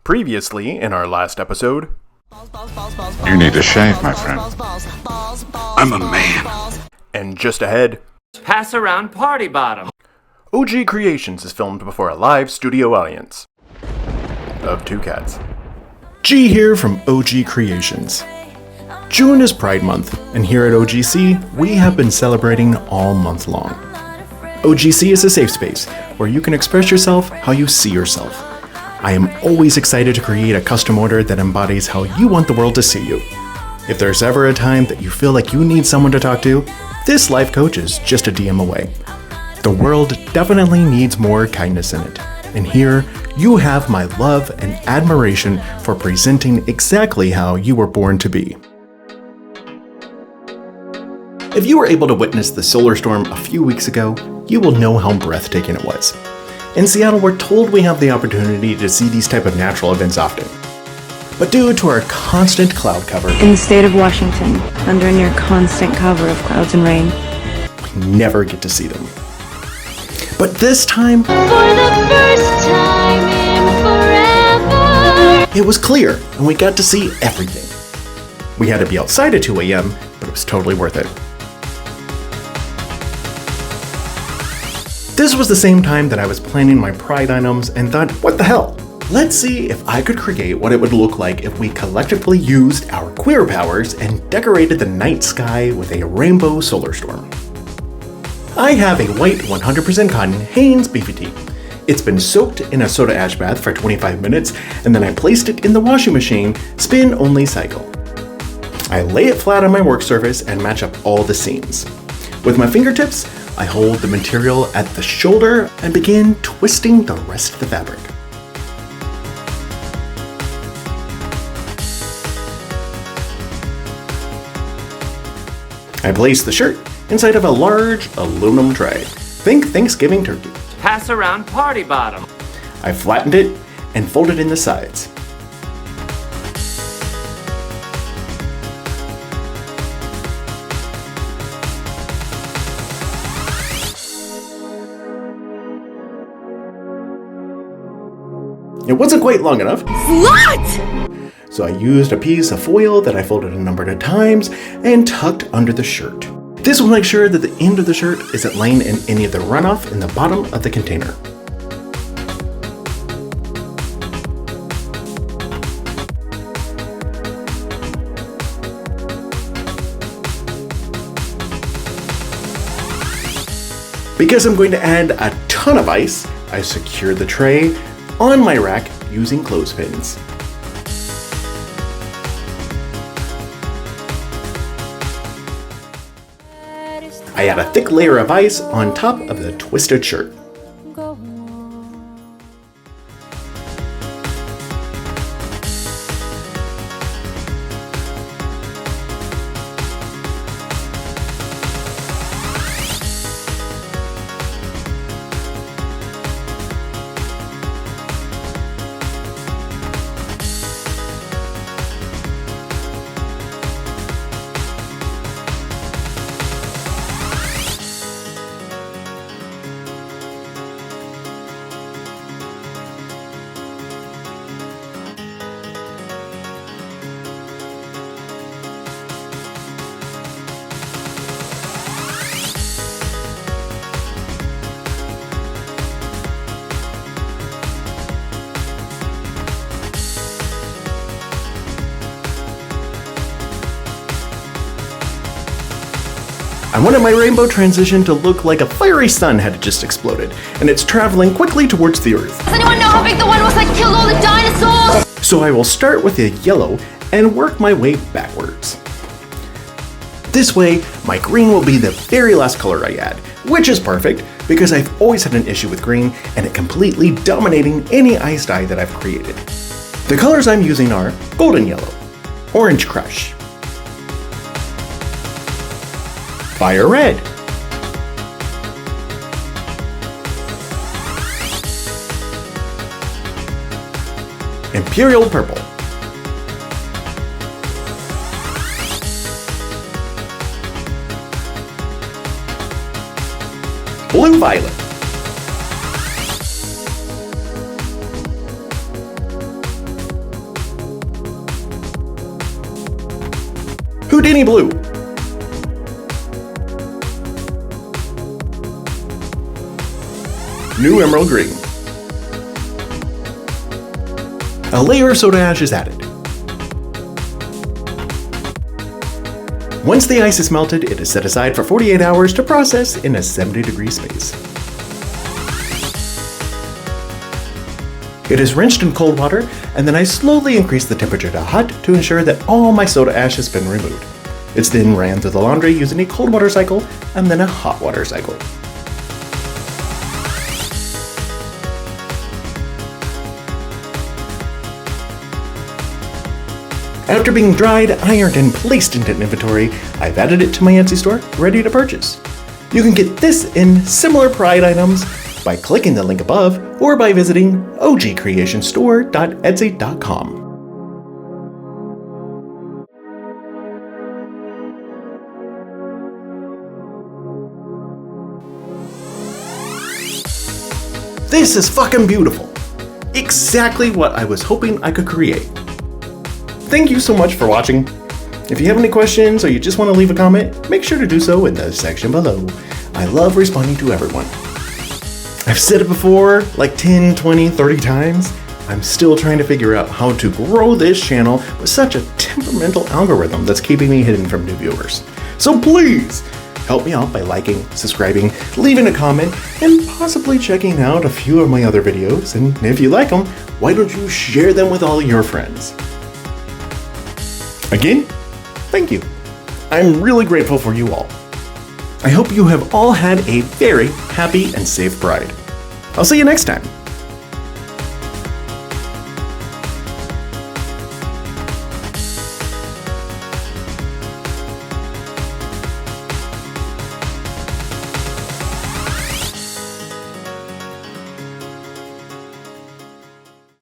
Previously, in our last episode... You need a shave, my friend. I'm a man. And just ahead... Pass around party bottom. OG Creations is filmed before a live studio audience of two cats. G here from OG Creations. June is Pride Month, and here at OGC, we have been celebrating all month long. OGC is a safe space where you can express yourself how you see yourself. I am always excited to create a custom order that embodies how you want the world to see you. If there's ever a time that you feel like you need someone to talk to, this life coach is just a DM away. The world definitely needs more kindness in it, and here you have my love and admiration for presenting exactly how you were born to be. If you were able to witness the solar storm a few weeks ago, you will know how breathtaking it was. In Seattle, we're told we have the opportunity to see these type of natural events often. But due to our constant cloud cover, in the state of Washington, under a near constant cover of clouds and rain, we never get to see them. But this time, for the first time in forever, it was clear and we got to see everything. We had to be outside at 2 a.m., but it was totally worth it. This was the same time that I was planning my Pride items and thought, what the hell? Let's see if I could create what it would look like if we collectively used our queer powers and decorated the night sky with a rainbow solar storm. I have a white 100% cotton Hanes beefy tee. It's been soaked in a soda ash bath for 25 minutes, and then I placed it in the washing machine, spin only cycle. I lay it flat on my work surface and match up all the seams. With my fingertips, I hold the material at the shoulder and begin twisting the rest of the fabric. I place the shirt inside of a large aluminum tray. Think Thanksgiving turkey. Pass around party bottom. I flattened it and folded in the sides. It wasn't quite long enough. what? So I used a piece of foil that I folded a number of times and tucked under the shirt. This will make sure that the end of the shirt isn't laying in any of the runoff in the bottom of the container. Because I'm going to add a ton of ice, I secured the tray on my rack using clothespins. I add a thick layer of ice on top of the twisted shirt. I wanted my rainbow transition to look like a fiery sun had just exploded, and it's traveling quickly towards the Earth. Does anyone know how big the one was that killed all the dinosaurs? So I will start with the yellow and work my way backwards. This way, my green will be the very last color I add, which is perfect because I've always had an issue with green and it completely dominating any ice dye that I've created. The colors I'm using are golden yellow, orange crush, fire red, Imperial purple, blue violet, Houdini Blue, New Emerald Green. A layer of soda ash is added. Once the ice is melted, it is set aside for 48 hours to process in a 70-degree space. It is rinsed in cold water, and then I slowly increase the temperature to hot to ensure that all my soda ash has been removed. It's then ran through the laundry using a cold water cycle and then a hot water cycle. After being dried, ironed, and placed into inventory, I've added it to my Etsy store, ready to purchase. You can get this and similar Pride items by clicking the link above or by visiting ogcreationstore.etsy.com. This is fucking beautiful. Exactly what I was hoping I could create. Thank you so much for watching. If you have any questions or you just want to leave a comment, make sure to do so in the section below. I love responding to everyone. I've said it before, like 10, 20, 30 times. I'm still trying to figure out how to grow this channel with such a temperamental algorithm that's keeping me hidden from new viewers. So please, help me out by liking, subscribing, leaving a comment, and possibly checking out a few of my other videos. And if you like them, why don't you share them with all your friends? Again, thank you. I'm really grateful for you all. I hope you have all had a very happy and safe Pride. I'll see you next time.